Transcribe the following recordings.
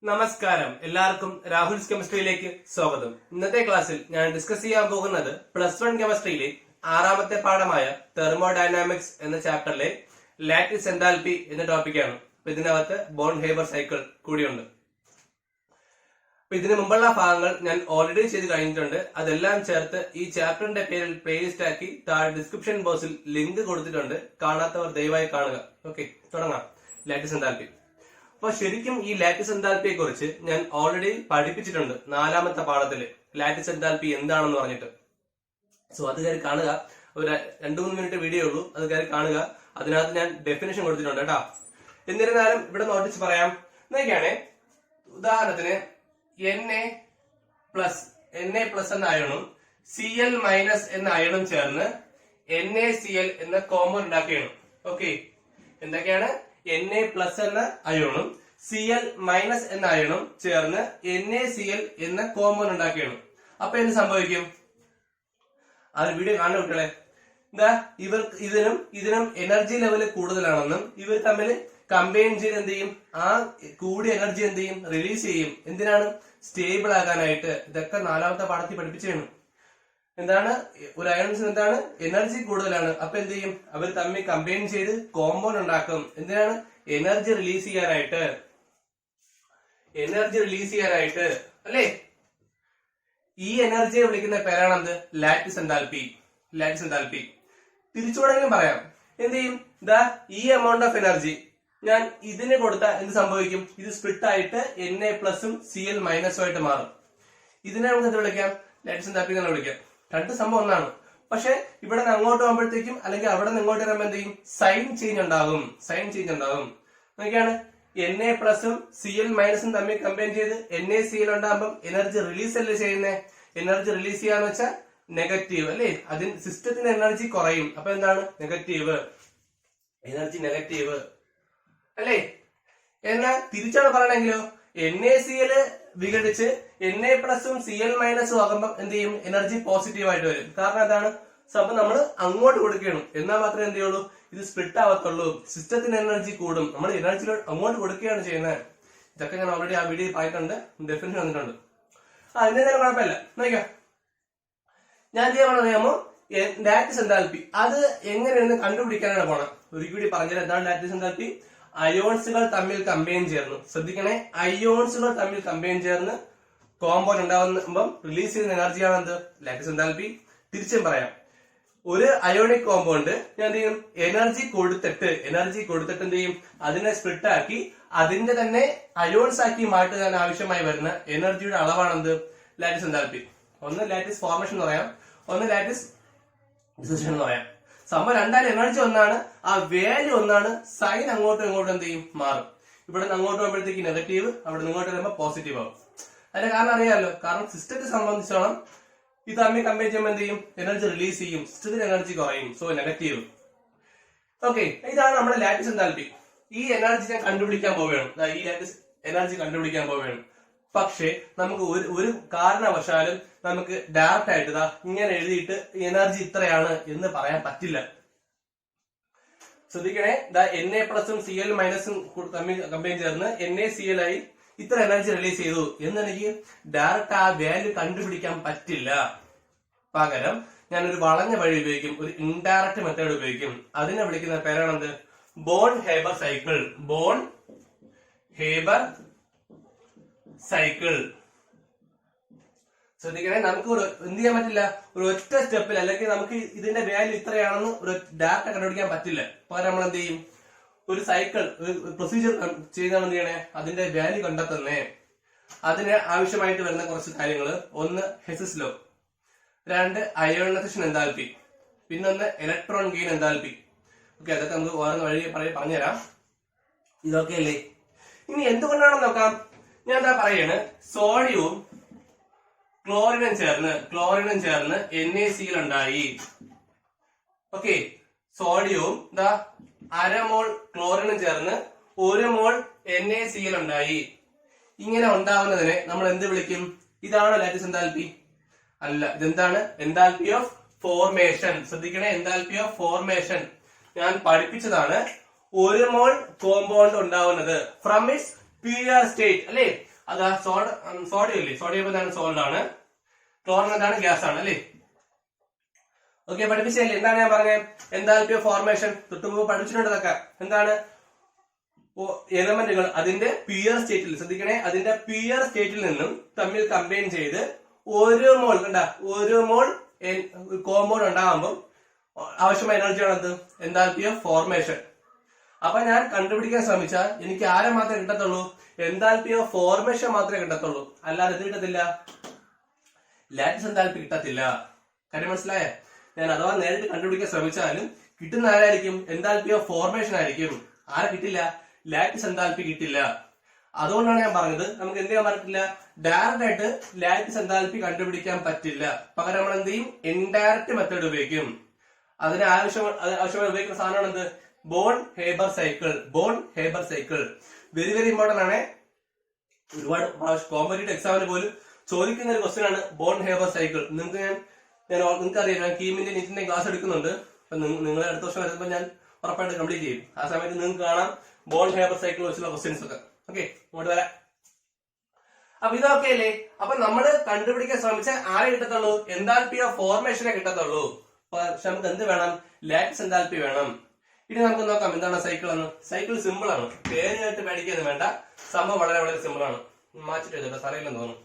നമസ്കാരം, എല്ലാവർക്കും രാഹുൽസ് കെമിസ്ട്രിയിലേക്ക് സ്വാഗതം. ഇന്നത്തെ ക്ലാസ്സിൽ ഞാൻ ഡിസ്കസ് ചെയ്യാൻ പോകുന്നത് +1 കെമിസ്ട്രിയിലെ 6ാമത്തെ പാഠമായ തെർമോഡൈനാമിക്സ് എന്ന ചാപ്റ്ററിലെ ലാറ്റിസ് എൻതാൽപ്പി എന്ന ടോപ്പിക്കാണ്. അപ്പൊ ഇതിനകത്ത് ബോൺ ഹേബർ സൈക്കിൾ കൂടിയുണ്ട്. അപ്പൊ ഇതിനു മുമ്പുള്ള ഭാഗങ്ങൾ ഞാൻ ഓൾറെഡി ചെയ്ത് കഴിഞ്ഞിട്ടുണ്ട്. അതെല്ലാം ചേർത്ത് ഈ ചാപ്റ്ററിന്റെ പേരിൽ പ്ലേലിസ്റ്റ് ആക്കി താഴെ ഡിസ്ക്രിപ്ഷൻ ബോക്സിൽ ലിങ്ക് കൊടുത്തിട്ടുണ്ട്. കാണാത്തവർ ദയവായി കാണുക. ഓക്കെ, തുടങ്ങാം. Lattice enthalpy. അപ്പൊ ശരിക്കും ഈ ലാറ്റിസ് എൻതാൽപ്പിയെ കുറിച്ച് ഞാൻ ഓൾറെഡി പഠിപ്പിച്ചിട്ടുണ്ട് 4ാമത്തെ പാഠത്തില്. ലാറ്റിസ് എൻതാൽപ്പി എന്താണെന്ന് പറഞ്ഞിട്ട്. സോ അത് കയറി കാണുക. ഒരു 2-3 മിനിറ്റ് വീഡിയോ ഉള്ളൂ, അത് കയറി കാണുക. അതിനകത്ത് ഞാൻ ഡെഫിനേഷൻ കൊടുത്തിട്ടുണ്ട് കേട്ടോ. എന്നിരുന്നാലും ഇവിടെ നോട്ടിച്ച് പറയാം. എന്നൊക്കെയാണ്, ഉദാഹരണത്തിന് Na+ എന്ന അയണും Cl- എന്ന അയണും ചേർന്ന് NaCl എന്ന കോമ്പൗണ്ട് ഉണ്ടാക്കുകയാണ്. ഓക്കെ, എന്തൊക്കെയാണ്? Na+ എന്ന അയോണും Cl- എന്ന അയണും ചേർന്ന് NaCl എന്ന കോമ്പൗണ്ട് ഉണ്ടാക്കുകയാണ്. അപ്പൊ എന്ത് സംഭവിക്കും? ആ ഒരു വീഡിയോ കാണുന്ന കുട്ടികളെ, എന്താ ഇതിനും എനർജി ലെവല് കൂടുതലാണെന്നും ഇവർ തമ്മിൽ കമ്പൈൻ ചെയ്ത് എന്ത് ചെയ്യും? ആ കൂടിയ എനർജി എന്ത് ചെയ്യും? റിലീസ് ചെയ്യും. എന്തിനാണ്? സ്റ്റേബിൾ ആകാനായിട്ട്. ഇതൊക്കെ 4ാമത്തെ പാഠത്തിൽ പഠിപ്പിച്ചാണ്. എന്താണ്? ഒരു അയൺസിന് എന്താണ്? എനർജി കൂടുതലാണ്. അപ്പൊ എന്ത് ചെയ്യും? അവർ തമ്മിൽ കമ്പൈൻ ചെയ്ത് കോമ്പൗണ്ട് ഉണ്ടാക്കും. എന്തിനാണ്? എനർജി റിലീസ് ചെയ്യാനായിട്ട്. അല്ലേ? ഈ എനർജിയെ വിളിക്കുന്ന പേരാണെന്ത്? Lattice enthalpy. തിരിച്ചു വേണമെങ്കിലും പറയാം. എന്ത് ചെയ്യും? ഈ എമൗണ്ട് ഓഫ് എനർജി ഞാൻ ഇതിന് കൊടുത്താൽ എന്ത് സംഭവിക്കും? ഇത് സ്പ്ലിറ്റ് ആയിട്ട് Na+ഉം Cl- ആയിട്ട് മാറും. ഇതിനെ നമുക്ക് എന്ത് വിളിക്കാം? ലാറ്റിസ് എൻതാൽപ്പി എന്ന് വിളിക്കാം. രണ്ട് സംഭവം ഒന്നാണ്. പക്ഷെ ഇവിടെ നിന്ന് അങ്ങോട്ട് പോകുമ്പോഴത്തേക്കും അല്ലെങ്കിൽ അവിടെ നിന്ന് ഇങ്ങോട്ട് വരുമ്പോൾ എന്ത് ചെയ്യും? സൈൻ ചേഞ്ച് ഉണ്ടാകും. നോക്കിയാണ്, Na+ഉം Cl- തമ്മിൽ കമ്പൈൻ ചെയ്ത് NaCl ഉണ്ടാകുമ്പോൾ എനർജി റിലീസ് അല്ലേ ചെയ്യുന്നത്? എനർജി റിലീസ് ചെയ്യാന്ന് വെച്ചാൽ നെഗറ്റീവ് അല്ലേ? അതിന് സിസ്റ്റത്തിന്റെ എനർജി കുറയും. അപ്പൊ എന്താണ്? എനർജി നെഗറ്റീവ് അല്ലേ? എന്നാൽ തിരിച്ചാണ് പറയണെങ്കിലോ, NaCl വിഘടിച്ച് Na+ഉം Cl- ആകുമ്പോൾ എന്ത് ചെയ്യും? എനർജി പോസിറ്റീവ് ആയിട്ട് വരും. കാരണം എന്താണ്? അപ്പൊ നമ്മൾ അങ്ങോട്ട് കൊടുക്കണം. എന്നാൽ മാത്രമേ എന്ത് ചെയ്യുള്ളൂ? ഇത് സ്പ്ലിറ്റ് ആവത്തുള്ളൂ. സിസ്റ്റത്തിന് എനർജി കൂടും. നമ്മൾ എനർജി അങ്ങോട്ട് കൊടുക്കുകയാണ് ചെയ്യുന്നത്. ഇതൊക്കെ ഞാൻ ഓൾറെഡി ആ വീഡിയോ പറയിട്ടുണ്ട്, ഡെഫിനേഷൻ വന്നിട്ടുണ്ട്. അതിന്റെ കുഴപ്പമില്ല. നോക്കാം, ഞാൻ ചെയ്യാൻ അറിയാമോ? ലാറ്റിസ് എൻതാൽപ്പി അത് എങ്ങനെയാണെന്ന് കണ്ടുപിടിക്കാനാണ് പോണം. ഒരു കൂടി പറഞ്ഞാൽ എന്താണ് ലാറ്റിസ് എൻതാൽപ്പി? അയോൺസുകൾ തമ്മിൽ കമ്പൈൻ ചേർന്ന്, ശ്രദ്ധിക്കണേ, അയോൺസുകൾ തമ്മിൽ കമ്പൈൻ ചേർന്ന് കോമ്പൗണ്ട് ഉണ്ടാകുമ്പോൾ റിലീസ് ചെയ്യുന്ന എനർജിയാണ് എന്ത്? Lattice enthalpy. തിരിച്ചും പറയാം, ഒരു അയോണിക് കോമ്പൗണ്ട് ഞാൻ എന്ത് ചെയ്യും? എനർജി കൊടുത്തിട്ട് എന്ത് ചെയ്യും? അതിനെ സ്പ്ലിറ്റ് ആക്കി അതിന്റെ തന്നെ അയോൺസ് ആക്കി മാറ്റാൻ ആവശ്യമായി വരുന്ന എനർജിയുടെ അളവാണെന്ത്? Lattice enthalpy. ഒന്ന് ലാറ്റിസ് ഫോർമേഷൻ എന്ന് പറയാം, ഒന്ന് ലാറ്റിസ് ഡിസോസിയേഷൻ എന്ന് പറയാം. സംഭവം രണ്ടാലും എനർജി ഒന്നാണ്, ആ വാല്യൂ ഒന്നാണ്. സൈൻ അങ്ങോട്ടും ഇങ്ങോട്ടും എന്ത് ചെയ്യും? മാറും. ഇവിടെ നിന്ന് അങ്ങോട്ട് പോകുമ്പോഴത്തേക്ക് നെഗറ്റീവ്, അവിടെ നിന്ന് ഇങ്ങോട്ട് വരുമ്പോൾ പോസിറ്റീവ് ആവും. അതിന്റെ കാരണം അറിയാമല്ലോ. കാരണം സിസ്റ്റത്തെ സംബന്ധിച്ചോളം ഇത് തമ്മിൽ കമ്പയർ ചെയ്യുമ്പോൾ എന്ത് ചെയ്യും? എനർജി റിലീസ് ചെയ്യും, സിസ്റ്റത്തിന് എനർജി കുറയും. So negative. ഓക്കെ, ഇതാണ് നമ്മുടെ ലാറ്റിസ് എൻതാൽപ്പി. ഈ എനർജി ഞാൻ കണ്ടുപിടിക്കാൻ പോവുകയാണ്. ഈ ലാറ്റിസ് എനർജി കണ്ടുപിടിക്കാൻ പോവുകയാണ്. പക്ഷെ നമുക്ക് ഒരു കാരണവശാലും നമുക്ക് ഡയറക്റ്റ് ആയിട്ട് ഇങ്ങനെ എഴുതിയിട്ട് എനർജി ഇത്രയാണ് എന്ന് പറയാൻ പറ്റില്ല. ശ്രദ്ധിക്കണേ, Na+ഉം Cl- തമ്മിൽ കമ്പൈൻ ചേർന്ന് NaCl ആയി ഇത്ര എനർജി റിലീസ് ചെയ്തു എന്ന് എനിക്ക് ഡയറക്റ്റ് ആ വാല്യൂ കണ്ടുപിടിക്കാൻ പറ്റില്ല. പകരം ഞാനൊരു വളഞ്ഞ വഴി ഉപയോഗിക്കും, ഒരു ഇൻഡയറക്റ്റ് മെത്തേഡ് ഉപയോഗിക്കും. അതിനെ വിളിക്കുന്ന പേരാണെന്ത്? Bone Haber cycle. ശ്രദ്ധിക്കണേ, നമുക്ക് എന്ത് ചെയ്യാൻ പറ്റില്ല? ഒരു ഒറ്റ സ്റ്റെപ്പിൽ അല്ലെങ്കിൽ നമുക്ക് ഇതിന്റെ വാല്യൂ ഇത്രയാണെന്ന് ഒരു ഡാറ്റ കണ്ടുപിടിക്കാൻ പറ്റില്ല. പകരം നമ്മൾ എന്ത് ചെയ്യും? ഒരു സൈക്കിൾ, ഒരു പ്രൊസീജിയർ ചെയ്താണ് എന്ത് ചെയ്യണേ? അതിന്റെ വാല്യൂ കണ്ടെത്തുന്നേ. അതിന് ആവശ്യമായിട്ട് വരുന്ന കുറച്ച് കാര്യങ്ങള്, ഒന്ന് ഹെസിസ് ലോ, 2 അയോണൈസേഷൻ എൻതാൽപ്പി, പിന്നൊന്ന് ഇലക്ട്രോൺ ഗെയിൻ എൻതാൽപ്പി. ഓക്കെ, അതൊക്കെ നമുക്ക് ഓരോന്ന് വഴി പറഞ്ഞുതരാം. ഇതൊക്കെ അല്ലേ? ഇനി എന്തുകൊണ്ടാണെന്ന് നോക്കാം. ഞാൻ എന്താ പറയാണ്, സോഡിയവും ക്ലോറിനും ചേർന്ന് NaCl ഉണ്ടായി. ഓക്കെ, സോഡിയവും 1/2 മോൾ ക്ലോറിനും ചേർന്ന് 1 മോൾ NaCl ഉണ്ടായി. ഇങ്ങനെ ഉണ്ടാവുന്നതിനെ നമ്മൾ എന്ത് വിളിക്കും? ഇതാണ് ലാറ്റിസ് എൻതാൽപ്പി? അല്ല, ഇതെന്താണ്? Enthalpy of formation. ശ്രദ്ധിക്കണേ, എൻതാൽപ്പി ഓഫ് ഫോർമേഷൻ ഞാൻ പഠിപ്പിച്ചതാണ്. 1 മോൾ കോമ്പൗണ്ട് ഉണ്ടാവുന്നത് ഫ്രം ഇറ്റ്സ് പ്യൂർ സ്റ്റേറ്റ് അല്ലെ, അത് സോഡിയം ഇല്ലേ, സോഡിയം എന്താണ് സോൾഡ് ആണ്, ക്ലോറിൻ എന്താണ് ഗ്യാസ് ആണ് അല്ലേ. ഓക്കെ, പഠിപ്പിച്ചല്ലേ. എന്താണ് ഞാൻ പറഞ്ഞത്? എൻതാൽപ്പി ഓഫ് ഫോർമേഷൻ തൊട്ടുമുമ്പ് പഠിച്ചിട്ടുണ്ട് ഇതൊക്കെ. എന്താണ് എലമെന്റുകൾ അതിന്റെ പ്യുവർ സ്റ്റേറ്റിൽ, ശ്രദ്ധിക്കണേ, അതിന്റെ പ്യുവർ സ്റ്റേറ്റിൽ നിന്നും തമ്മിൽ കമ്പൈൻ ചെയ്ത് ഒരു മോൾ കോമ്പൗണ്ട് ഉണ്ടാകുമ്പോൾ ആവശ്യമായ എനർജിയാണ് എന്ത്? Enthalpy of formation. അപ്പൊ ഞാൻ കണ്ടുപിടിക്കാൻ ശ്രമിച്ചാൽ എനിക്ക് ആരെ മാത്രമേ കിട്ടത്തുള്ളൂ? എൻതാൽപ്പി ഓഫ് ഫോർമേഷൻ മാത്രമേ കിട്ടത്തുള്ളൂ. അല്ലാതെ ഇത് കിട്ടത്തില്ല, ലാറ്റിസ് എൻതാൽപ്പി കിട്ടത്തില്ല. കാര്യം മനസ്സിലായ? ഞാൻ അഥവാ നേരിട്ട് കണ്ടുപിടിക്കാൻ ശ്രമിച്ചാലും കിട്ടുന്ന ആരായിരിക്കും? എൻതാൽപ്പി ഓഫ് ഫോർമേഷൻ ആയിരിക്കും. ആരെ കിട്ടില്ല? ലാറ്റിസ് എൻതാൽപ്പി കിട്ടില്ല. അതുകൊണ്ടാണ് ഞാൻ പറഞ്ഞത് നമുക്ക് എന്ത് ചെയ്യാൻ പറ്റില്ല, ഡയറക്റ്റ് ആയിട്ട് ലാറ്റിസ് എൻതാൽപ്പി കണ്ടുപിടിക്കാൻ പറ്റില്ല. പകരം നമ്മൾ എന്ത് ചെയ്യും? ഇൻഡയറക്റ്റ് മെത്തേഡ് ഉപയോഗിക്കും. അതിന് ആവശ്യമായി ഉപയോഗിക്കുന്ന സാധനമാണ് എന്ത്? Born Haber cycle. Born Haber cycle very very important ആണ്. ഒരുപാട് കോമ്പറ്റീവ് എക്സാമിന് പോലും ചോദിക്കുന്ന ഒരു ക്വസ്റ്റ്യൻ ആണ് ബോൺ ഹേബർ സൈക്കിൾ. നിങ്ങൾക്ക് അറിയാം, ഞാൻ കീമിന്റെ നീറ്റിന്റെ ക്ലാസ് എടുക്കുന്നുണ്ട്. അപ്പൊ നിങ്ങൾ അടുത്ത വർഷം വരുമ്പോൾ ഞാൻ ഉറപ്പായിട്ട് കംപ്ലീറ്റ് ചെയ്യും. ആ സമയത്ത് നിങ്ങൾക്ക് കാണാം ബോൺ ഹേബർ സൈക്കിൾ വെച്ചുള്ള ക്വസ്റ്റ്യൻസ് ഒക്കെ. ഓക്കെ, ഇങ്ങോട്ട് വരാം. അപ്പൊ ഇതൊക്കെ അല്ലേ. അപ്പൊ നമ്മൾ കണ്ടുപിടിക്കാൻ ശ്രമിച്ചാൽ ആരെ കിട്ടത്തുള്ളൂ? എൻതാൽപ്പി ഓഫ് ഫോർമേഷനെ കിട്ടത്തുള്ളൂ. പക്ഷെ നമുക്ക് എന്ത് വേണം? ലാറ്റിസ് എൻതാൽപ്പി വേണം. ഇനി നമുക്ക് നോക്കാം എന്താണ് സൈക്കിൾ എന്ന്. സൈക്കിൾ സിമ്പിൾ ആണ്, പേരുമായിട്ട് പേടിക്കൊന്നും വേണ്ട. സംഭവം വളരെ വളരെ സിമ്പിൾ ആണ്. മാറ്റിട്ട് എഴുതട്ടോ, സ്ഥലമില്ലെന്ന് തോന്നുന്നു.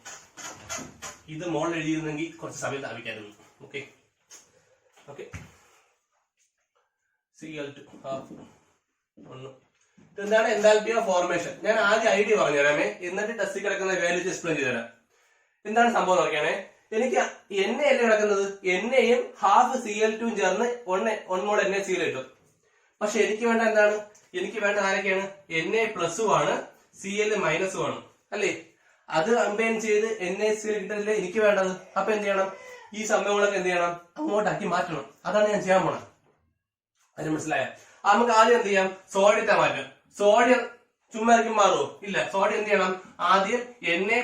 ഇത് മോൾ എഴുതിയിരുന്നെങ്കിൽ കുറച്ച് സമയം സ്ഥാപിക്കായിരുന്നു. ഓക്കെ ഓക്കെ, ഇതെന്താണ് എൻതാൽപ്പി ഓഫ് ഫോർമേഷൻ? ഞാൻ ആദ്യം ഐഡിയ പറഞ്ഞു തരാമേ, എന്നിട്ട് ടെസ്റ്റിൽ കിടക്കുന്ന വാല്യൂസ് എക്സ്പ്ലെയിൻ ചെയ്ത് തരാം. എന്താണ് സംഭവം നോക്കിയാണേ. എനിക്ക് എണ്ണ അല്ലേ കിടക്കുന്നത്, എണ്ണയും ഹാഫ് Cl2 ചേർന്ന് 1 മോൾ NaCl കിട്ടും. പക്ഷെ എനിക്ക് വേണ്ട എന്താണ്? എനിക്ക് വേണ്ട ആരൊക്കെയാണ്? Na+ഉം ആണ്, Cl മൈനസും ആണ് അല്ലേ. അത് കമ്പൈൻ ചെയ്ത് NaCl കിട്ടുന്നില്ലേ എനിക്ക് വേണ്ടത്. അപ്പൊ എന്ത് ചെയ്യണം? ഈ സംഭവങ്ങളൊക്കെ എന്ത് ചെയ്യണം? അങ്ങോട്ടാക്കി മാറ്റണം. അതാണ് ഞാൻ ചെയ്യാൻ പോണത്. അത് മനസ്സിലായ? നമുക്ക് ആദ്യം എന്ത് ചെയ്യാം? സോഡിയത്തെ മാറ്റാം. സോഡിയം ചുമ്മാ മാറുമോ? ഇല്ല. സോഡിയം എന്ത് ചെയ്യണം? ആദ്യം Na+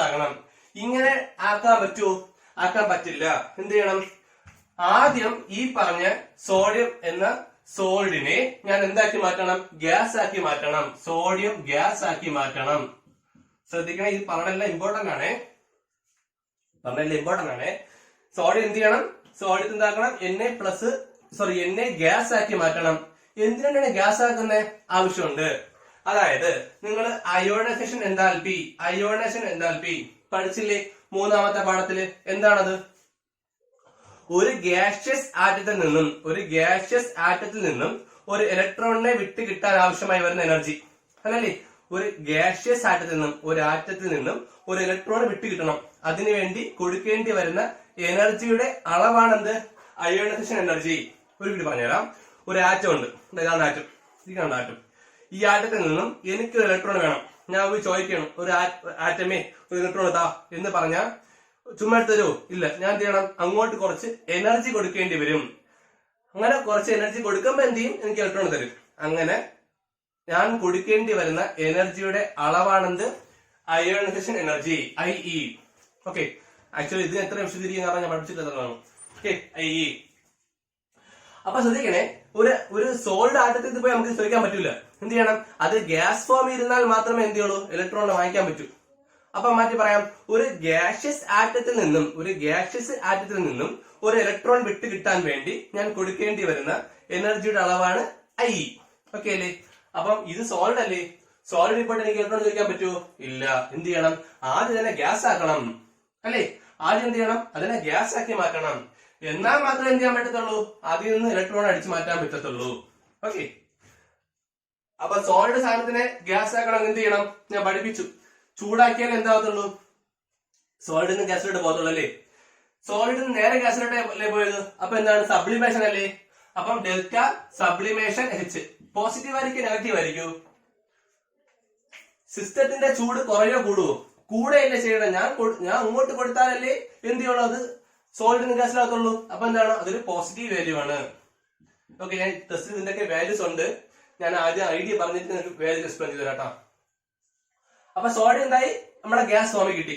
ആകണം. ഇങ്ങനെ ആക്കാൻ പറ്റുമോ? ആക്കാൻ പറ്റില്ല. എന്ത് ചെയ്യണം? ആദ്യം ഈ പറഞ്ഞ സോഡിയം എന്ന സോൾഡിനെ ഞാൻ എന്താക്കി മാറ്റണം? ഗ്യാസ് ആക്കി മാറ്റണം. സോഡിയം ഗ്യാസ് ആക്കി മാറ്റണം. ശ്രദ്ധിക്കണം, ഇത് പറഞ്ഞെല്ലാം ഇമ്പോർട്ടന്റ് ആണ്. സോഡിയം എന്ത് ചെയ്യണം? സോഡിയത്തെ എന്താക്കണം? Na ഗ്യാസ് ആക്കി മാറ്റണം. എന്തിനാണ് ഗ്യാസ് ആക്കുന്നത്? ആവശ്യമുണ്ട്. അതായത് നിങ്ങൾ അയോണൈസേഷൻ എൻതാൽപ്പി പഠിച്ചില്ലേ മൂന്നാമത്തെ പാഠത്തില്? എന്താണത്? ഒരു ഗ്യാഷ്യസ് ആറ്റത്തിൽ നിന്നും ഒരു ഇലക്ട്രോണിനെ വിട്ട് കിട്ടാൻ ആവശ്യമായി വരുന്ന എനർജി അല്ലല്ലേ. ഒരു ഗ്യാഷ്യസ് ആറ്റത്തിൽ നിന്നും ഒരു ഇലക്ട്രോൺ വിട്ട് കിട്ടണം. അതിനുവേണ്ടി കൊടുക്കേണ്ടി വരുന്ന എനർജിയുടെ അളവാണെന്ത്? Ionisation energy. ഒരു വീട് പറഞ്ഞുതരാം. ഒരു ആറ്റം ഉണ്ട്, ഇതാണ് ആറ്റം. ഈ ആറ്റത്തിൽ നിന്നും എനിക്കൊരു ഇലക്ട്രോൺ വേണം. ഞാൻ പോയി ചോദിക്കണം, ഒരു ആറ്റമേ ഒരു ഇലക്ട്രോൺ താ എന്ന് പറഞ്ഞാൽ ചുമ്മാ തരുമോ? ഇല്ല. ഞാൻ എന്ത് ചെയ്യണം? അങ്ങോട്ട് കുറച്ച് എനർജി കൊടുക്കേണ്ടി വരും. അങ്ങനെ കുറച്ച് എനർജി കൊടുക്കുമ്പോൾ എന്ത് ചെയ്യും? എനിക്ക് ഇലക്ട്രോൺ തരും. അങ്ങനെ ഞാൻ കൊടുക്കേണ്ടി വരുന്ന എനർജിയുടെ അളവാണെന്ത്? Ionisation energy, IE. Okay, actually ഇതിന് എത്ര വിശദീകരിക്കാൻ ഞാൻ പഠിച്ചിട്ടുള്ളതാണ്. Okay, IE. അപ്പൊ ശ്രദ്ധിക്കണേ, ഒരു സോൾഡ് ആറ്റത്തിൽ പോയി നമുക്ക് ചോദിക്കാൻ പറ്റൂല. എന്ത് ചെയ്യണം? അത് ഗ്യാസ് ഫോമിൽ ഇരുന്നാൽ മാത്രമേ എന്ത് ചെയ്യുള്ളൂ? ഇലക്ട്രോണിനെ വാങ്ങിക്കാൻ പറ്റൂ. അപ്പൊ മാറ്റി പറയാം, ഒരു ഗ്യാഷ്യസ് ആറ്റത്തിൽ നിന്നും ഒരു ഇലക്ട്രോൺ വിട്ട് കിട്ടാൻ വേണ്ടി ഞാൻ കൊടുക്കേണ്ടി വരുന്ന എനർജിയുടെ അളവാണ് IE. ഓക്കെ അല്ലേ? അപ്പം ഇത് സോൾഡ് അല്ലേ. സോൾഡ് ഇപ്പോൾ എനിക്ക് ഇലക്ട്രോൺ ചോദിക്കാൻ പറ്റുമോ? ഇല്ല. എന്ത് ചെയ്യണം? ആദ്യം തന്നെ ഗ്യാസ് ആക്കണം അല്ലേ. ആദ്യം എന്ത് ചെയ്യണം? അതിനെ ഗ്യാസ് ആക്കി മാറ്റണം. എന്നാൽ മാത്രമേ എന്ത് ചെയ്യാൻ പറ്റത്തുള്ളൂ? അതിൽ നിന്ന് ഇലക്ട്രോൺ അടിച്ചു മാറ്റാൻ പറ്റത്തുള്ളൂ. ഓക്കെ, അപ്പൊ സോളിഡ് സാധനത്തിനെ ഗ്യാസ് ആക്കണം. എന്ത് ചെയ്യണം? ഞാൻ പഠിപ്പിച്ചു. ചൂടാക്കിയാൽ എന്താകത്തുള്ളൂ? സോളിഡിൽ നിന്ന് ഗ്യാസിലോട്ട് പോകത്തുള്ളൂ അല്ലേ. സോളിഡിൽ നിന്ന് നേരെ ഗ്യാസിലോട്ടല്ലേ പോയത്. അപ്പൊ എന്താണ്? സബ്ലിമേഷൻ അല്ലേ. അപ്പം ഡെൽറ്റ സബ്ലിമേഷൻ H പോസിറ്റീവ് ആയിരിക്കും നെഗറ്റീവ് ആയിരിക്കും? സിസ്റ്റത്തിന്റെ ചൂട് കുറയോ കൂടുവോ? കൂടെയല്ലേ ചെയ്യണം. ഞാൻ അങ്ങോട്ട് കൊടുത്താലല്ലേ എന്ത് ചെയ്യണം? അത് സോൾഡിന് ഗ്യാസിലാകത്തുള്ളൂ. അപ്പൊ എന്താണ്? അതൊരു പോസിറ്റീവ് വാല്യൂ ആണ്. ഓക്കെ, ഞാൻ ടെസ്റ്റിൽ ഇതിന്റെയൊക്കെ വാല്യൂസ് ഉണ്ട്. ഞാൻ ആദ്യം ഐഡിയ പറഞ്ഞിട്ട് നിങ്ങൾക്ക് വാല്യൂ എക്സ്പ്ലെയിൻ ചെയ്തു തരാം. അപ്പൊ സോഡിയം എന്തായി? നമ്മുടെ ഗ്യാസ് ഫോമിൽ കിട്ടി.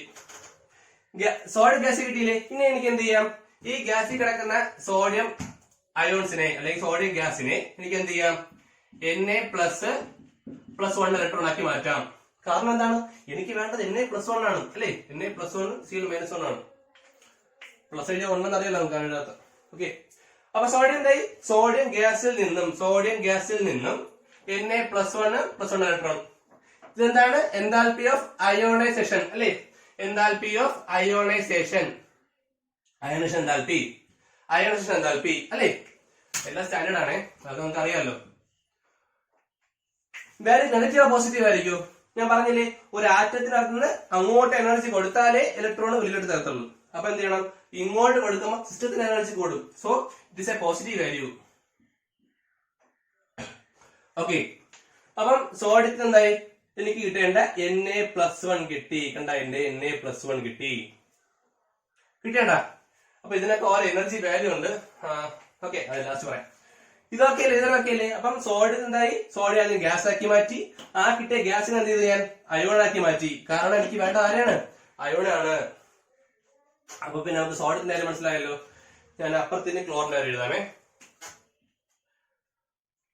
സോഡിയം ഗ്യാസ് കിട്ടിയില്ലേ? ഇനി എനിക്ക് എന്ത് ചെയ്യാം? ഈ ഗ്യാസിൽ കിടക്കുന്ന സോഡിയം അയോൺസിനെ അല്ലെങ്കിൽ സോഡിയം ഗ്യാസിനെ എനിക്ക് എന്ത് ചെയ്യാം? Na++1 ഇലക്ട്രോൺ ആക്കി മാറ്റാം. കാരണം എന്താണ്, എനിക്ക് വേണ്ടത് Na+1 ആണ് അല്ലെ, Na+1 Cl-1 ആണ്. പ്ലസ് എഴുതിയ ഒന്നെന്ന് അറിയാലോ നമുക്ക് അതിനകത്ത്. ഓക്കെ, അപ്പൊ സോഡിയം എന്തായി, സോഡിയം ഗ്യാസിൽ നിന്നും Na+1 ഇലക്ട്രോൺ. ഇതെന്താണ്, എൻതാൽപി ഓഫ് അയോണൈസേഷൻ അല്ലെ, എൻതാൽപി ഓഫ് അയോണൈസേഷൻ എൻതാൽപി അല്ലെ, എല്ലാം സ്റ്റാൻഡേർഡ് ആണേ, അത് നമുക്ക് അറിയാമല്ലോ. വേറെ നെഗറ്റീവ് പോസിറ്റീവ് ആയിരിക്കും. ഞാൻ പറഞ്ഞില്ലേ, ഒരു ആറ്റത്തിനകത്ത് നിന്ന് അങ്ങോട്ട് എനർജി കൊടുത്താലേ ഇലക്ട്രോൺ വെളിയിലോട്ട് തരത്തുള്ളൂ. അപ്പൊ എന്ത് ചെയ്യണം, ഇങ്ങോട്ട് കൊടുക്കുമ്പോൾ സിസ്റ്റത്തിന് എനർജി കൂടും. So it is A positive value. Okay, അപ്പം സോഡിയത്തിന് എന്തായി, എനിക്ക് കിട്ടേണ്ട Na+1 കിട്ടി. കണ്ട, എന്റെ Na+1 കിട്ടിയണ്ട. അപ്പൊ ഇതിനൊക്കെ ഓരോ എനർജി വാല്യൂ ഉണ്ട്. ഓക്കെ, അത് ലാസ്റ്റ് പറയാം. ഇതൊക്കെ അല്ലേ. അപ്പം സോഡിയം എന്തായി, സോഡിയം ആദ്യം ഗ്യാസ് ആക്കി മാറ്റി. ആ കിട്ടിയ ഗ്യാസിനെ എന്ത് ചെയ്ത് ഞാൻ അയോൺ ആക്കി മാറ്റി. കാരണം എനിക്ക് വേണ്ട ആരാണ്, അയോണാണ്. അപ്പൊ പിന്നെ നമുക്ക് സോഡിയത്തിന്റെ കാര്യം മനസ്സിലായല്ലോ. ഞാൻ അപ്പുറത്തിന് ക്ലോറിന്റെ കാര്യം എഴുതാമേ.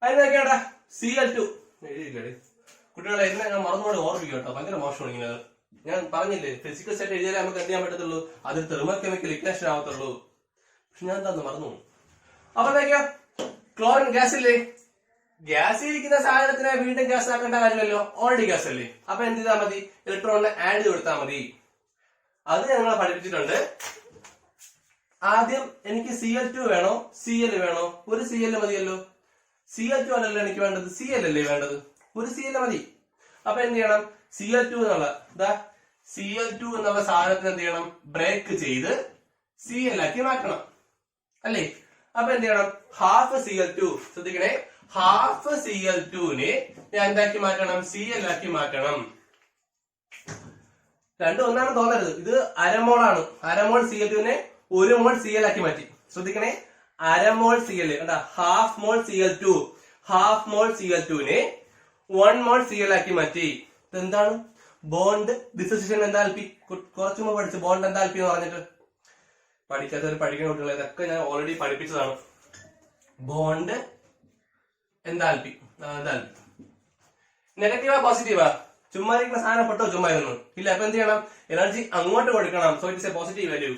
അതിനൊക്കെയാടാ Cl2 എഴുതിയില്ലേ കുട്ടികളെ, എന്നെ ഞാൻ മറന്നുകൊണ്ട് ഓർമ്മിക്കും കേട്ടോ, ഭയങ്കര മോശമാണ് ഇങ്ങനെ. ഞാൻ പറഞ്ഞില്ലേ, ഫിസിക്കൽ സെറ്റ് എഴുതിയാലേ നമുക്ക് എന്ത് ചെയ്യാൻ പറ്റത്തുള്ളൂ, അത് തെർമൽ കെമിക്കൽ ഇക്വേഷൻ ആവത്തുള്ളൂ. പക്ഷെ ഞാൻ എന്താന്ന് മറന്നു. അപ്പൊ എന്തൊക്കെയാ, ക്ലോറിൻ ഗ്യാസ് ഇല്ലേ, ഗ്യാസ് ഇരിക്കുന്ന സാധനത്തിനെ വീണ്ടും ഗ്യാസ് ആക്കേണ്ട കാര്യമല്ലോ, ഓൾറെഡി ഗ്യാസ് അല്ലേ. അപ്പൊ എന്ത് ചെയ്താൽ മതി, ഇലക്ട്രോണിനെ ആഡ് ചെയ്ത് കൊടുത്താൽ മതി. അത് ഞങ്ങളെ പഠിപ്പിച്ചിട്ടുണ്ട്. ആദ്യം എനിക്ക് Cl2 വേണോ Cl വേണോ, ഒരു Cl മതിയല്ലോ. Cl2 അല്ലല്ലോ എനിക്ക് വേണ്ടത്, Cl അല്ലേ വേണ്ടത്, ഒരു Cl മതി. അപ്പൊ എന്ത് ചെയ്യണം, Cl2 എന്നുള്ള സാധനത്തിന് എന്ത് ചെയ്യണം, ബ്രേക്ക് ചെയ്ത് Cl ആക്കി മാറ്റണം അല്ലേ. അപ്പൊ എന്ത് ചെയ്യണം, ഹാഫ് Cl2, ശ്രദ്ധിക്കണേ, ഹാഫ് Cl2നെ ഞാൻ എന്താക്കി മാറ്റണം, Cl ആക്കി മാറ്റണം. രണ്ടും ഒന്നാണ് തോന്നരുത്, ഇത് അരമോളാണ്. അരമോൾ Cl2നെ 1 മോൾ Cl ആക്കി മാറ്റി. ശ്രദ്ധിക്കണേ, അരമോൾ Cl കണ്ടാ, ഹാഫ് മോൾ Cl2നെ 1 മോൾ Cl ആക്കി മാറ്റി. ഇതെന്താണ്, ബോണ്ട് ഡിസോസിയേഷൻ എൻതാൽപ്പി. കുറച്ചു മുമ്പ് പഠിച്ചു ബോണ്ട് എൻതാൽപ്പി എന്ന് പറഞ്ഞിട്ട്. പഠിക്കാത്തവർ പഠിക്കുന്ന കുട്ടികളെ ഇതൊക്കെ ഞാൻ ഓൾറെഡി പഠിപ്പിച്ചതാണ്. Bond enthalpy. നെഗറ്റീവാ പോസിറ്റീവാ, ചുമ്മാ ഇരിക്കുന്ന സാധനം പെട്ടോ, ചുമ്മാ ഇരുന്നു ഇല്ല. അപ്പൊ എന്ത് ചെയ്യണം, എനർജി അങ്ങോട്ട് കൊടുക്കണം. So it is A positive value.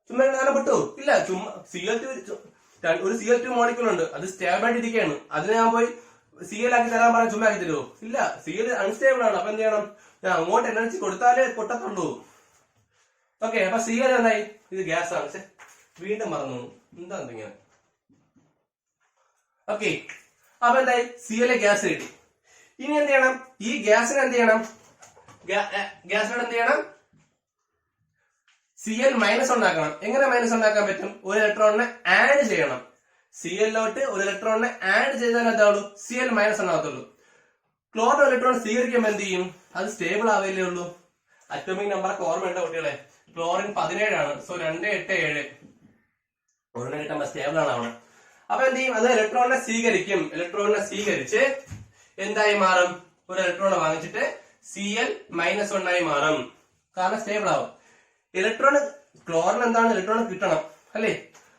ചുമ്മാ സാധനം പെട്ടോ ഇല്ല, ചുമ്മാ Cl2 ഒരു Cl2 മോളിക്യൂൾ ഉണ്ട്, അത് സ്റ്റേബിൾ ആയിട്ട് ഇരിക്കുകയാണ്. അതിനെ ഞാൻ പോയി Cl ആക്കി തരാൻ പറഞ്ഞാൽ ചുമ്മാ ആക്കി തരുമോ, ഇല്ല. Cl അൺസ്റ്റേബിൾ ആണ്. അപ്പൊ എന്ത് ചെയ്യണം, ഞാൻ അങ്ങോട്ട് എനർജി കൊടുത്താലേ പൊട്ടത്തുള്ളൂ. ഓക്കെ, അപ്പൊ Cl എന്തായി, ഇത് ഗ്യാസ് ആണ്. വീണ്ടും മറന്നു, എന്താ ഇങ്ങനെ. ഓക്കെ, അപ്പൊ എന്തായി, Cl ഗ്യാസ് കിട്ടി. ഇനി എന്ത് ചെയ്യണം, ഈ ഗ്യാസിന് എന്ത് ചെയ്യണം, ഗ്യാസിനോട് എന്ത് ചെയ്യണം, Cl- ഉണ്ടാക്കണം. എങ്ങനെ മൈനസ് ഉണ്ടാക്കാൻ പറ്റും, ഒരു ഇലക്ട്രോണിനെ ആഡ് ചെയ്യണം. Cl-ലോട്ട് ഒരു ഇലക്ട്രോണിനെ ആഡ് ചെയ്താൽ എന്താവുള്ളൂ, Cl- ഉണ്ടാകത്തുള്ളൂ. ക്ലോറിൻ ഇലക്ട്രോൺ സ്വീകരിക്കുമ്പോൾ എന്ത് ചെയ്യും, അത് സ്റ്റേബിൾ ആവില്ലേ ഉള്ളൂ. അറ്റോമിക് നമ്പറൊക്കെ ഓർമ്മയുണ്ടോ കുട്ടികളെ, ക്ലോറിൻ 17 ആണ്. സോ 287 ഒരെണ്ണം കിട്ടുമ്പോ സ്റ്റേബിൾ ആണ് അവിടെ. അപ്പൊ എന്ത് ചെയ്യും, അത് ഇലക്ട്രോണിനെ സ്വീകരിച്ച് എന്തായി മാറും, ഒരു ഇലക്ട്രോണെ വാങ്ങിച്ചിട്ട് Cl-1 ആയി മാറും. കാരണം സ്റ്റേബിൾ ആവും. ക്ലോറിൻ എന്താണ്, ഇലക്ട്രോൺ കിട്ടണം അല്ലേ.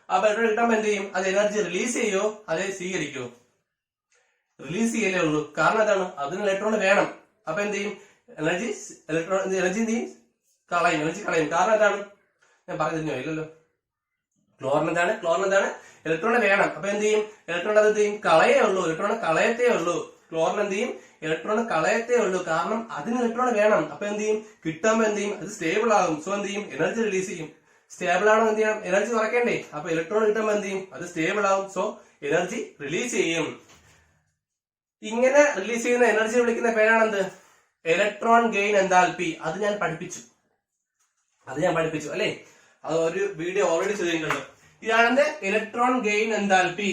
അപ്പൊ ഇലക്ട്രോൺ കിട്ടുമ്പോ എന്ത് ചെയ്യും, അത് എനർജി റിലീസ് ചെയ്യോ അതേ സ്വീകരിക്കോ, റിലീസ് ചെയ്യലേ ഉള്ളൂ. കാരണം എന്താണ്, അതിന് ഇലക്ട്രോൺ വേണം. അപ്പൊ എന്ത് ചെയ്യും, എനർജി എന്ത് ചെയ്യും, കളയും. കാരണം എന്താണ്, ഞാൻ പറഞ്ഞു ഇല്ലല്ലോ. ക്ലോറിൻ എന്താണ്, ഇലക്ട്രോൺ വേണം. അപ്പൊ എന്ത് ചെയ്യും, ഇലക്ട്രോൺ അത് എന്ത് ചെയ്യും, കളയത്തേ ഉള്ളൂ. ക്ലോറിൻ എന്ത് ചെയ്യും, ഇലക്ട്രോൺ കളയത്തേ ഉള്ളൂ. കാരണം അതിന് ഇലക്ട്രോൺ വേണം. അപ്പൊ എന്ത് ചെയ്യും, കിട്ടുമ്പോ എന്ത് ചെയ്യും, അത് സ്റ്റേബിൾ ആകും. സോ എന്ത് ചെയ്യും, എനർജി റിലീസ് ചെയ്യും. സ്റ്റേബിൾ ആണോ എന്ത് ചെയ്യണം, എനർജി കുറയ്ക്കണ്ടേ. അപ്പൊ ഇലക്ട്രോൺ കിട്ടുമ്പോ എന്ത് ചെയ്യും, അത് സ്റ്റേബിൾ ആകും. സോ എനർജി റിലീസ് ചെയ്യും. ഇങ്ങനെ റിലീസ് ചെയ്യുന്ന എനർജി വിളിക്കുന്ന പേരാണെന്ത്, ഇലക്ട്രോൺ ഗെയിൻ എൻതാൽപ്പി. അത് ഞാൻ പഠിപ്പിച്ചു അല്ലെ. അത് ഒരു വീഡിയോ ഓൾറെഡി ചെയ്തിട്ടുണ്ട്. ഇതാണ് ഇലക്ട്രോൺ ഗെയിൻ എൻതാൽപ്പി.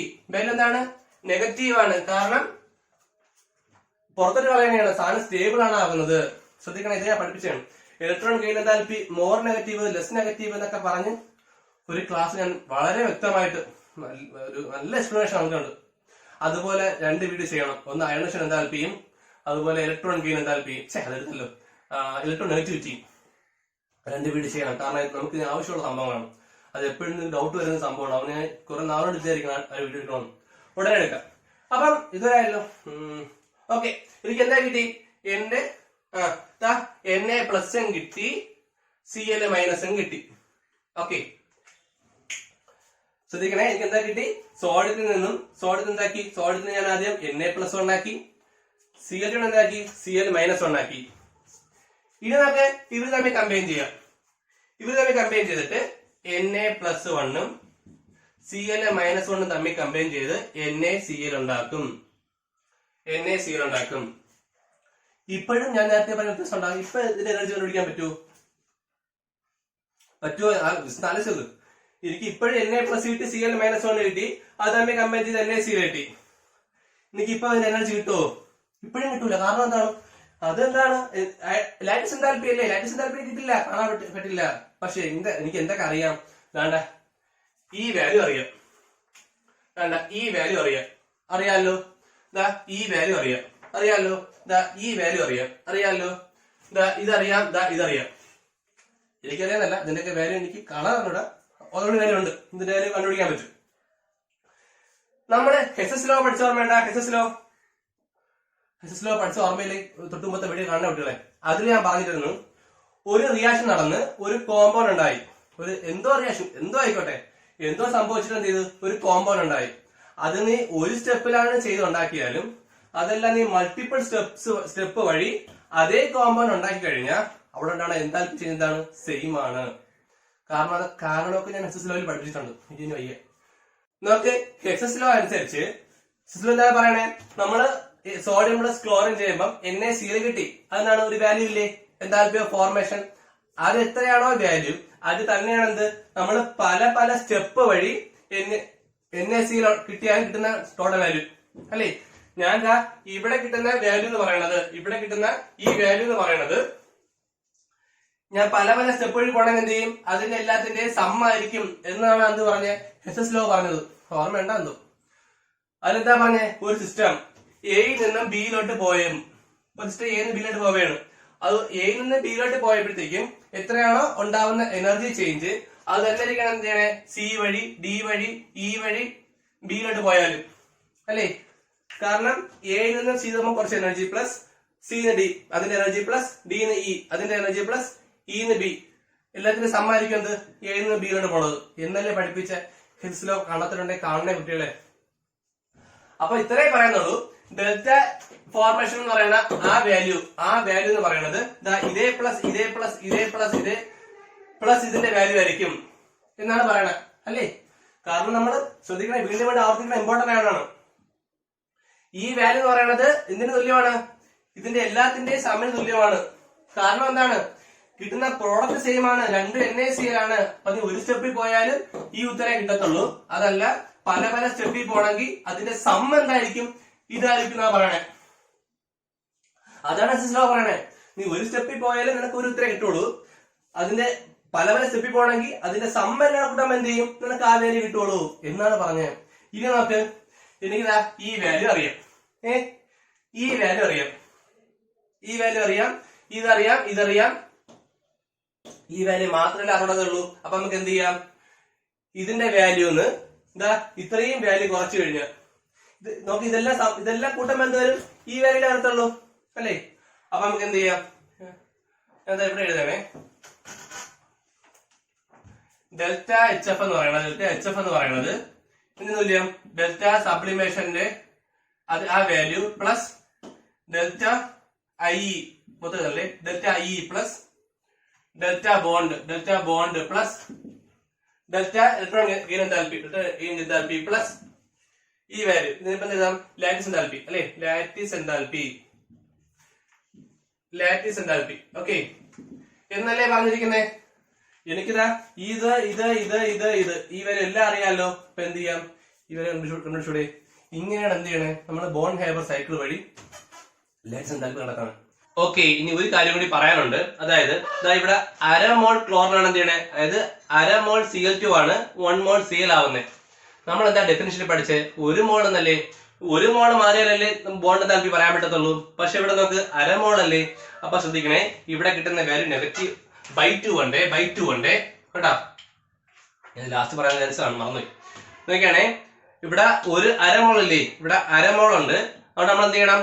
എന്താണ്, നെഗറ്റീവ് ആണ്. കാരണം പുറത്തോട്ട് കളയുകയാണ്, സാധനം സ്റ്റേബിൾ ആണ് ആകുന്നത്. ശ്രദ്ധിക്കണം, ഇത് ഞാൻ പഠിപ്പിച്ചാണ്. Electron gain enthalpy more negative, less negative എന്നൊക്കെ പറഞ്ഞ് ഒരു ക്ലാസ് ഞാൻ വളരെ വ്യക്തമായിട്ട് ഒരു നല്ല എക്സ്പ്ലനേഷൻ നമുക്കുണ്ട്. അതുപോലെ 2 വീഡിയോ ചെയ്യണം. ഒന്ന് അയണേഷൻ എൻതാൽപ്പിയും അതുപോലെ ഇലക്ട്രോൺ ഗെയിൻ എൻതാൽപ്പിയും. അതെടുത്തല്ലോ, ഇലക്ട്രോൺ നെഗറ്റിവിറ്റിയും 2 വീഡിയോ ചെയ്യണം. കാരണം നമുക്ക് ആവശ്യമുള്ള സംഭവമാണ്. അത് എപ്പോഴും ഡൗട്ട് വരുന്ന സംഭവമാണ്. അവന് കുറെ നാളോട് വിചാരിക്കണം ആ വീഡിയോ എടുക്കണം, ഉടനെ എടുക്കാം. അപ്പം ഇതുവരെയല്ലോ. ഓക്കെ, എനിക്ക് എന്താ കിട്ടി? എന്റെ Na+ഉം കിട്ടി, Cl- കിട്ടി. ഓക്കെ, ശ്രദ്ധിക്കണേ, എനിക്ക് എന്താ കിട്ടി? സോഡിയത്തിൽ നിന്നും എന്താക്കി? സോഡിയത്തിൽ ഞാൻ ആദ്യം Na+ ഉണ്ടാക്കി, Cl2 എന്താക്കി? Cl- ഉണ്ടാക്കി. ഇനി നമുക്ക് ഇവർ തമ്മിൽ കമ്പൈൻ ചെയ്യാം. ഇവർ തമ്മിൽ കമ്പൈൻ ചെയ്തിട്ട് Na+1ഉം Cl- തമ്മിൽ കമ്പൈൻ ചെയ്ത് NaCl ഉണ്ടാക്കും. ഇപ്പോഴും ഞാൻ നേരത്തെ പറഞ്ഞ വ്യത്യാസം ഉണ്ടാകും. ഇപ്പൊ ഇതിന്റെ എനർജി കണ്ടുപിടിക്കാൻ പറ്റുമോ? ആലോചിച്ചത്. എനിക്ക് ഇപ്പോഴും Na+ കിട്ടി, Cl- കിട്ടി, അത് തമ്മിൽ കമ്പൈൻ ചെയ്ത് NaCl കിട്ടി. എനിക്ക് ഇപ്പൊ അതിന്റെ എനർജി കിട്ടുമോ? ഇപ്പോഴും കിട്ടൂല. കാരണം എന്താണ്? അതെന്താണ്? ലാറ്റിസ് എൻതാൽപ്പി അല്ലേ? ലാറ്റിസ് എൻതാൽപ്പി കിട്ടില്ല, കാണാൻ പറ്റില്ല. പക്ഷെ എനിക്ക് എന്തൊക്കെ അറിയാം? വേണ്ട, ഈ വാല്യൂ അറിയാം. വേണ്ട, ഈ വാല്യൂ അറിയാലോ. ഈ വാല്യൂ അറിയാലോ. ഈ വാല്യൂ അറിയാലോ. ഇതറിയാം, ഇതറിയാം. എനിക്കറിയാന്നല്ല, ഇതിന്റെയൊക്കെ വാല്യൂ എനിക്ക് കാണാറുണ്ട്. ഓൾറെഡി വാല്യൂ ഉണ്ട്, ഇതിന്റെ വാല്യൂ കണ്ടുപിടിക്കാൻ പറ്റും. നമ്മള് ഹെസസ് ലോ പഠിച്ച ഓർമ്മയുണ്ട? ഹെസസ് ലോ പഠിച്ച ഓർമ്മയിലേക്ക് തൊട്ടുമുമ്പത്തെ വീഡിയോ കാണുന്ന കുട്ടികളെ, അതിൽ ഞാൻ പറഞ്ഞിരുന്നു, ഒരു റിയാക്ഷൻ നടന്ന് ഒരു കോമ്പൗണ്ട് ഉണ്ടായി. ഒരു എന്തോ റിയാക്ഷൻ, എന്തോ ആയിക്കോട്ടെ, എന്തോ സംഭവിച്ചിട്ട് എന്ത് ചെയ്തു? ഒരു കോമ്പൗണ്ട് ഉണ്ടായി. അത് നീ ഒരു സ്റ്റെപ്പിലാണ് ചെയ്തുണ്ടാക്കിയാലും അതെല്ലാം നീ മൾട്ടിപ്പിൾ സ്റ്റെപ്പ് വഴി അതേ കോമ്പൗണ്ട് ഉണ്ടാക്കി കഴിഞ്ഞാൽ അവിടെ ഉണ്ടാണ് എന്താൽപ്പി ചെയ്യുന്നതാണ് സെയിം ആണ്. കാരണമൊക്കെ ഞാൻ ഹെസസ് ലോയിൽ പഠിപ്പിച്ചിട്ടുണ്ട്. ഇതിന് വയ്യ. നമുക്ക് ഹെസസ് ലോ അനുസരിച്ച് എന്താ പറയണേ? നമ്മള് സോഡിയം പ്ലസ് ക്ലോറിൻ ചെയ്യുമ്പോൾ NaCl കിട്ടി. അതെന്താണ്? ഒരു വാല്യൂ ഇല്ലേ? എന്താൽപ്പി ഓഫ് ഫോർമേഷൻ. അത് എത്രയാണോ വാല്യൂ, അത് തന്നെയാണ് എന്ത്? നമ്മൾ പല സ്റ്റെപ്പ് വഴി NaCl കിട്ടിയാൽ കിട്ടുന്ന ടോട്ടൽ വാല്യൂ അല്ലേ? ഞാൻ ഇവിടെ കിട്ടുന്ന വാല്യൂ എന്ന് പറയുന്നത്, ഈ വാല്യൂ എന്ന് പറയുന്നത് ഞാൻ പല സ്റ്റെപ്പ് വഴി പോകണമെങ്കിൽ എന്ത് ചെയ്യും? അതിന്റെ എല്ലാത്തിന്റെയും സം ആയിരിക്കും എന്നാണ് എന്ത് പറഞ്ഞ ഹെസസ് ലോ പറഞ്ഞത്. ഓർമ്മ ഉണ്ടോ? അതിലെന്താ പറഞ്ഞേ? ഒരു സിസ്റ്റം എയിൽ നിന്നും ബിയിലോട്ട് പോയാണ്. അത് എയിൽ നിന്ന് ബിയിലോട്ട് പോയപ്പോഴത്തേക്കും എത്രയാണോ ഉണ്ടാവുന്ന എനർജി ചേഞ്ച്, അത് തന്നെ ഇരിക്കണം എന്ത് ചെയ്യണേ? സി വഴി, ഡി വഴി, ഇ വഴി ബിയിലോട്ട് പോയാലും അല്ലേ? കാരണം എയിൽ നിന്ന് സി തമ്മിൽ കുറച്ച് എനർജി പ്ലസ് സിന്ന് ഡി അതിന്റെ എനർജി പ്ലസ് ഡിന്ന് ഇ അതിന്റെ എനർജി പ്ലസ് ഇന്ന് ബി എല്ലാത്തിനും സമ്മാനിക്കും എന്ത്? എയിൽ നിന്ന് ബിയിലോട്ട് പോണത് എന്നല്ലേ പഠിപ്പിച്ച ഹെസസ് ലോ. കാണത്തിലുണ്ടെങ്കിൽ കാണണേ കുട്ടികളെ. അപ്പൊ ഇത്രയും പറയുന്നുള്ളൂ. ഡെൽറ്റ ഫോർമേഷൻ എന്ന് പറയുന്ന ആ വാല്യൂ എന്ന് പറയുന്നത് ഇതേ പ്ലസ് ഇതിന്റെ വാല്യൂ ആയിരിക്കും എന്നാണ് പറയണത് അല്ലേ? കാരണം നമ്മൾ ശ്രദ്ധിക്കണേ, വീണ്ടും ആവർത്തിക്കുന്ന ഇമ്പോർട്ടന്റ് ആണ്. ഈ വാല്യൂ എന്ന് പറയുന്നത് എന്തിനു തുല്യമാണ്? ഇതിന്റെ എല്ലാത്തിന്റെയും സമ്മിന് തുല്യമാണ്. കാരണം എന്താണ്? കിട്ടുന്ന പ്രോഡക്റ്റ് സെയിം ആണ്, രണ്ടും NaCl ആണ്. അപ്പൊ നീ ഒരു സ്റ്റെപ്പിൽ പോയാലും ഈ ഉത്തരം കിട്ടത്തുള്ളൂ. അതല്ല, പല സ്റ്റെപ്പിൽ പോണെങ്കിൽ അതിന്റെ സം എന്തായിരിക്കും? ഇതായിരിക്കും എന്നാ പറയണേ. അതാണ് ഹെസസ് ലോ പറയണേ. നീ ഒരു സ്റ്റെപ്പിൽ പോയാലും നിനക്ക് ഒരു ഉത്തരം കിട്ടുള്ളൂ. അതിന്റെ പല സ്റ്റെപ്പിൽ പോകണമെങ്കിൽ അതിന്റെ സം എല്ലാം കൂട്ടാൻ എന്ത് ചെയ്യും? നിനക്ക് ആ വാല്യൂ കിട്ടുള്ളൂ എന്നാണ് പറഞ്ഞത്. ഇനി നോക്ക്, എനിക്കിതാ ഈ വാല്യൂ അറിയാം. ഈ വാല്യൂ അറിയാം, ഇതറിയാം. ഈ വാല്യൂ മാത്രമല്ല അറിയണതുള്ളൂ. അപ്പൊ നമുക്ക് എന്ത് ചെയ്യാം? ഇതിന്റെ വാല്യൂന്ന് ഇത്രയും വാല്യൂ കുറച്ചു കഴിഞ്ഞാൽ നോക്കി ഇതെല്ലാം കൂട്ടുമ്പോൾ എന്ത് വരും? ഈ വാല്യൂ അറിയത്തുള്ളൂ അല്ലേ? അപ്പൊ നമുക്ക് എന്ത് ചെയ്യാം? എന്താ ഇവിടെ എഴുതണേ? ഡെൽറ്റ എച്ച് എഫ് എന്ന് പറയുന്നത് എന്തിനു തുല്യം? ഡെൽറ്റ സബ്ലിമേഷന്റെ ആ വാല്യൂ പ്ലസ് ഡെൽറ്റ ഐ മൊത്തത്തിലല്ലേ? Delta I plus delta bond plus delta electron gain enthalpy plus ഈ വാല്യൂ. ഇതിനിപ്പോ എന്ത് എഴുതാം? ലാറ്റിസ് എൻതാൽപ്പി അല്ലെ? Lattice enthalpy. ഓക്കെ, എന്നല്ലേ പറഞ്ഞിരിക്കുന്നേ? എനിക്കിതാ ഇത് ഈ വാല്യൂ എല്ലാം അറിയാലോ. ഇപ്പൊ എന്ത് ചെയ്യാം? ഈ വാല്യൂ കണ്ടുപിടിച്ചൂടെ? ഇങ്ങനെയാണ് എന്ത് ചെയ്യണേ? നമ്മൾ ബോൺ ഹേബർ സൈക്കിൾ വഴി ലാറ്റിസ് എൻതാൽപ്പി നടക്കണം. ഓക്കെ, ഇനി ഒരു കാര്യം കൂടി പറയാനുണ്ട്. അതായത് ഇവിടെ അരമോൾ ക്ലോറിനാണ് എന്ത് ചെയ്യണേ? അതായത് അരമോൾ Cl2 ആണ് 1 മോൾ Cl ആവുന്നത്. നമ്മൾ എന്താ ഡെഫിനിഷനിൽ പഠിച്ചേ? ഒരു മോൾ എന്നല്ലേ? ഒരു മോൾ മാറിയാലല്ലേ ബോണ്ട് എൻതാൽപ്പി പറയാൻ പറ്റത്തുള്ളൂ. പക്ഷെ ഇവിടെ നമുക്ക് അരമോൾ അല്ലേ? അപ്പൊ ശ്രദ്ധിക്കണേ, ഇവിടെ കിട്ടുന്ന വാല്യൂ നെഗറ്റീവ് /2 ഉണ്ട് കേട്ടോ. ഞാൻ ലാസ്റ്റ് പറയാൻ വിചാരിച്ചതാണ്, മറന്നുപോയി. നോക്കിയാണേ, ഇവിടെ ഒരു അരമോൾ അല്ലേ? ഇവിടെ അരമോൾ ഉണ്ട്. അതുകൊണ്ട് നമ്മൾ എന്ത് ചെയ്യണം?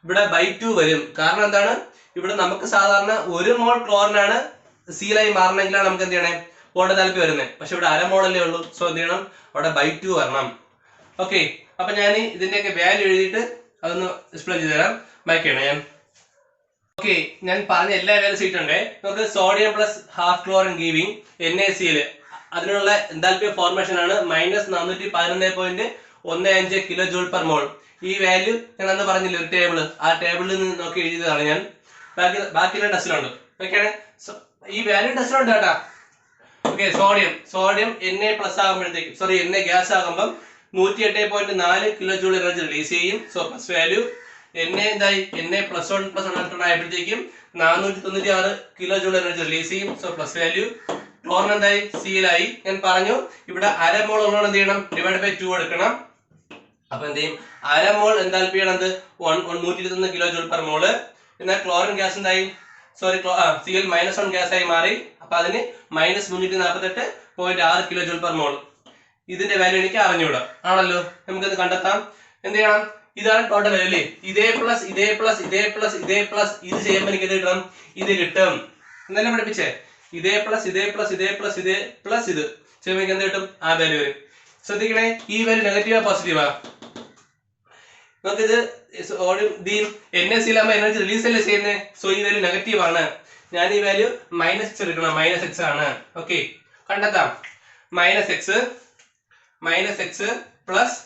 ഇവിടെ ബൈ 2 വരും. കാരണം എന്താണ്, ഇവിടെ നമുക്ക് സാധാരണ 1 മോൾ ക്ലോറിനാണ് സീലായി മാറണമെങ്കിലാണ് നമുക്ക് എന്ത് ചെയ്യണേ ബോണ്ട് എൻതാൽപ്പി വരുന്നത്. പക്ഷെ ഇവിടെ അരമോളല്ലേ ഉള്ളൂ. സോ എന്ത് ചെയ്യണം, അവിടെ ബൈ 2 വരണം. ഓക്കെ, അപ്പൊ ഞാൻ ഇതിന്റെയൊക്കെ വാല്യൂ എഴുതിയിട്ട് അതൊന്ന് എക്സ്പ്ലെയിൻ ചെയ്ത് തരാം. ബാക്കിയാണ് ഞാൻ. ഓക്കെ, ഞാൻ പറഞ്ഞ എല്ലാ വാല്യൂ ചെയ്തിട്ടുണ്ട്. നമുക്ക് sodium plus half chlorine giving NaCl അതിനുള്ള എൻതാൽപ്പി ഫോർമേഷൻ ആണ് -411.15 കിലോ ജൂൾ പെർ മോൾ. ഈ വാല്യൂ ഞാൻ അന്ന് പറഞ്ഞില്ല ഒരു ടേബിള്, ആ ടേബിളിൽ നിന്ന് നോക്കി എഴുതിയതാണ് ഞാൻ. ബാക്കിയുള്ള ടെസ്റ്റിലുണ്ട്. ഓക്കെയാണ്, ഈ വാല്യൂ ടെസ്റ്റിലുണ്ട് കേട്ടാ. ഓക്കെ, സോഡിയം Na പ്ലസ് ആകുമ്പോഴത്തേക്ക് Na ഗ്യാസ് ആകുമ്പോൾ 108.4 കിലോ ജൂൾ എനർജി റിലീസ് ചെയ്യും. സോ പ്ലസ് വാല്യൂ Na എന്തായി, Na പ്ലസ് 1 പ്ലസ് 1 ആയപ്പോഴത്തേക്കും 496 കിലോ ജൂൾ എനർജി റിലീസ് ചെയ്യും. So plus value. ക്ലോറിൻ എന്തായി, സീലായി. ഞാൻ പറഞ്ഞു ഇവിടെ അരമോൾ ഉള്ളതുകൊണ്ട് എന്ത് ചെയ്യണം, ഡിവൈഡ് ബൈ 2 എടുക്കണം. അപ്പൊ എന്ത് ചെയ്യും, അരമോൾ എന്താൽപ്പിയാണ് 121 കിലോ ജൂൾ പെർ മോള്. എന്നാൽ ക്ലോറിൻ ഗ്യാസ് എന്തായി, Cl -1 ഗ്യാസ് ആയി മാറി. അപ്പൊ അതിന് -348.6 കിലോ ജൂൾ പെർ മോൾ. ഇതിന്റെ വാല്യൂ എനിക്ക് അറിഞ്ഞൂടാ ആണല്ലോ, നമുക്കത് കണ്ടെത്താം. എന്ത് ചെയ്യണം, ഇതാണ് ടോട്ടൽ വാല്യൂ അല്ലേ. ഇതേ പ്ലസ് ഇത് ചെയ്യുമ്പോൾ എനിക്ക് ഇത് കിട്ടണം, ഇത് കിട്ടും. എന്തെല്ലാം പഠിപ്പിച്ചേ, ഇതേ പ്ലസ് ഇത് ചെയ്യുമ്പോൾ എനിക്ക് എന്ത് കിട്ടും, ആ വാല്യൂ വരും. ശ്രദ്ധിക്കണേ, ഈ വാല്യൂ നെഗറ്റീവാ പോസിറ്റീവാ? നമുക്കിത് NaCl എനർജി റിലീസ് അല്ലേ ചെയ്യുന്നത്. സോ ഈ വാല്യൂ നെഗറ്റീവ് ആണ്. ഞാൻ ഈ വാല്യൂ -x എടുക്കണം, -x ആണ്. ഓക്കെ, കണ്ടെത്താം. -x plus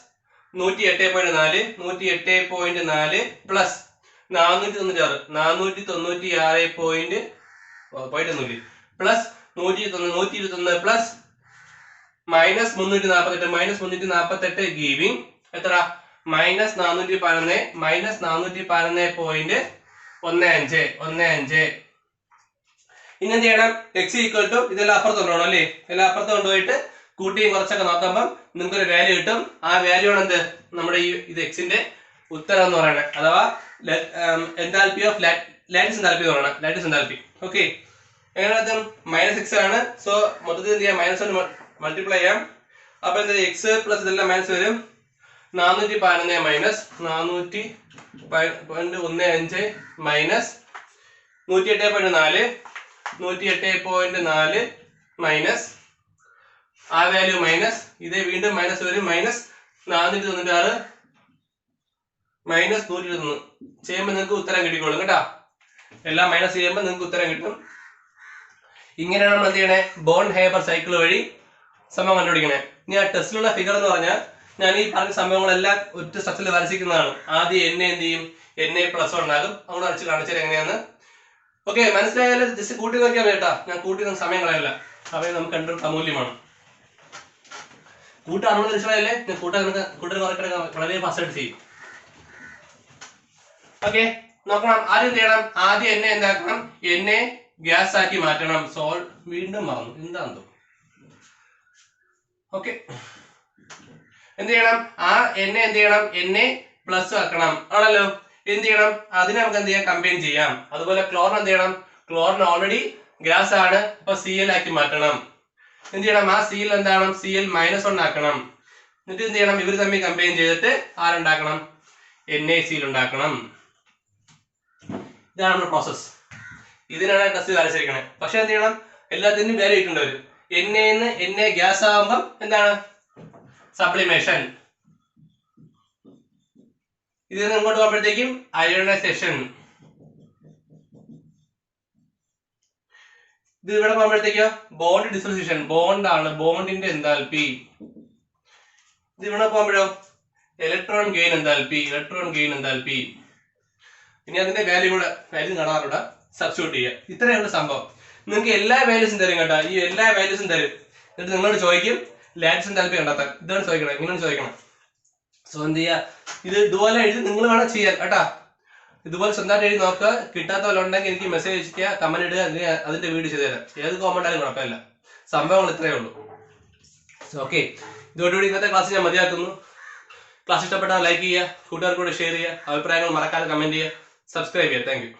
108.4 plus 496 plus 121 plus -348 giving എത്ര, -411.15. ഇനി എന്ത് ചെയ്യണം, x ഈക്വൽ ടു ഇതെല്ലാം അപ്പുറത്ത് കൊണ്ടുപോകണം അല്ലേ. എല്ലാം അപ്പുറത്ത് കൊണ്ടുപോയിട്ട് കൂട്ടിയും കുറച്ചൊക്കെ നോക്കുമ്പോൾ നിങ്ങൾക്കൊരു വാല്യൂ കിട്ടും. ആ വാല്യൂ ആണ് എന്ത്, നമ്മുടെ ഇത് എക്സിന്റെ ഉത്തരം എന്ന് പറയുന്നത്. അഥവാ എൻതാൽപ്പി ഓഫ് ലാറ്റിസ് എൻതാൽപ്പി എന്ന് പറയുന്നത്, ലാറ്റിസ് എൻതാൽപ്പി. ഓക്കെ, എങ്ങനെ -x ആണ്. സോ മൊത്തത്തിൽ എന്ത് ചെയ്യാം, -1 മൾട്ടിപ്ലൈ ചെയ്യാം. അപ്പൊ എന്താ, x പ്ലസ് ഇതെല്ലാം മൈനസ് വരും. 411 മൈനസ് 400.15 മൈനസ് 108.4 മൈനസ് ആ വാല്യൂ മൈനസ് ഇതേ വീണ്ടും മൈനസ് വരും. -496 -121 ചെയ്യുമ്പോൾ നിങ്ങൾക്ക് ഉത്തരം കിട്ടിക്കോളും കേട്ടാ. എല്ലാം മൈനസ് ചെയ്യുമ്പോൾ നിങ്ങൾക്ക് ഉത്തരം കിട്ടും. ഇങ്ങനെയാണ് നമ്മൾ എന്ത് ചെയ്യണേ, ബോൺ ഹേബർ സൈക്കിൾ വഴി സംഭവം കണ്ടുപിടിക്കണേ. ഇനി ആ ടെസ്റ്റിലുള്ള ഫിഗർ എന്ന് പറഞ്ഞാൽ ഞാൻ ഈ പറഞ്ഞ സംഭവങ്ങളെല്ലാം ഒറ്റ സ്ട്രക്ചറിൽ വരച്ചിരിക്കുന്നതാണ്. ആദ്യം Na എന്ത് ചെയ്യും, Na പ്ലസ് 1 ആകും. അങ്ങോട്ട് വരച്ച് കാണിച്ചാൽ എങ്ങനെയാന്ന്. ഓക്കെ, മനസ്സിലായാലും ജസ്റ്റ് കൂട്ടി നോക്കിയാൽ കേട്ടാ. ഞാൻ കൂട്ടി നോക്കുന്ന സമയം കളയല്ല, അവയെ നമുക്ക് കണ്ടൊരു അമൂല്യമാണ്. കൂട്ട 60 ലക്ഷമായല്ലേ, കൂട്ടൽ വളരെ ഫാസ്റ്റ് ചെയ്യും. ഓക്കെ, നോക്കണം. ആദ്യം എന്ത് ചെയ്യണം, ആദ്യം Na എന്താക്കണം, Na ഗ്യാസ് ആക്കി മാറ്റണം. വീണ്ടും മറന്നു എന്താണെന്തോ. ഓക്കെ, എന്ത് ചെയ്യണം, ആ Na എന്ത് ചെയ്യണം, Na പ്ലസ് ആക്കണം ആണല്ലോ. എന്ത് ചെയ്യണം, അതിനെ നമുക്ക് എന്ത് ചെയ്യാം, കമ്പൈൻ ചെയ്യാം. അതുപോലെ ക്ലോറിൻ എന്ത് ചെയ്യണം, ക്ലോറിൻ ഓൾറെഡി ഗ്യാസ് ആണ്. അപ്പൊ Cl ആക്കി മാറ്റണം. എന്ത് ചെയ്യണം, ആ Cl എന്താണ്, Cl -1 ആക്കണം. എന്നിട്ട് എന്ത് ചെയ്യണം, ഇവർ തമ്മിൽ കമ്പൈൻ ചെയ്തിട്ട് ആരുണ്ടാക്കണം, NaCl ഉണ്ടാക്കണം. ഇതാണ് നമ്മുടെ പ്രോസസ്. ഇതിനാണ് ടെസ്റ്റ് വരച്ചിരിക്കണേ. പക്ഷെ എന്ത് ചെയ്യണം, എല്ലാത്തിനും വാല്യൂ ഇട്ടുണ്ട് വരും. Na ഗ്യാസ് ആകുമ്പം എന്താണ്, സപ്ലിമേഷൻ. ഇതിൽ നിന്ന് ഇങ്ങോട്ട് പോകുമ്പോഴത്തേക്കും അയോണൈസേഷൻ. ഇത് ഇവിടെ പോകുമ്പോഴത്തേക്കോ ബോണ്ട് ഡിസോസിയേഷൻ. ബോണ്ട് ആണ്, ബോണ്ടിന്റെ എൻതാൽപ്പി. ഇത് ഇവിടെ പോകുമ്പോഴോ ഇലക്ട്രോൺ ഗെയിൻ എൻതാൽപ്പി. ഇനി അതിന്റെ വാല്യൂ കാണാറുണ്ട്, സബ്സ്റ്റിറ്റ്യൂട്ട് ചെയ്യുക. ഇത്രയാണ് സംഭവം. നിങ്ങൾക്ക് എല്ലാ വാല്യൂസും തരും കേട്ടോ. ഈ എല്ലാ വാല്യൂസും തരും. എന്നിട്ട് നിങ്ങളോട് ചോദിക്കും ലാറ്റിസ് എൻതാൽപ്പി കണ്ടെത്താൻ. ഇതാണ് ചോദിക്കണം, ഇങ്ങനെ ചോദിക്കണം. സോ എന്ത് ചെയ്യുക, ഇത് ഇതുപോലെ എഴുതി നിങ്ങൾ വേണം ചെയ്യാൻ കേട്ടാ. ഇതുപോലെ സ്വന്തമായിട്ട് എഴുതി നോക്കുക. കിട്ടാത്ത പോലെ ഉണ്ടെങ്കിൽ എനിക്ക് മെസ്സേജ് അയക്കുക, കമന്റ് ഇടുക, അതിന്റെ വീഡിയോ ചെയ്തു തരാം. ഏത് കോമന്റ് ആയാലും കുഴപ്പമില്ല. സംഭവങ്ങൾ ഇത്രയേ ഉള്ളൂ. ഓക്കെ, ഇതോടുകൂടി ഇന്നത്തെ ക്ലാസ് ഞാൻ മതിയാക്കുന്നു. ക്ലാസ് ഇഷ്ടപ്പെട്ടാൽ ലൈക്ക് ചെയ്യുക, കൂട്ടുകാർക്കൂടെ ഷെയർ ചെയ്യുക, അഭിപ്രായങ്ങൾ മറക്കാതെ കമന്റ് ചെയ്യുക, സബ്സ്ക്രൈബ് ചെയ്യുക. Thank you.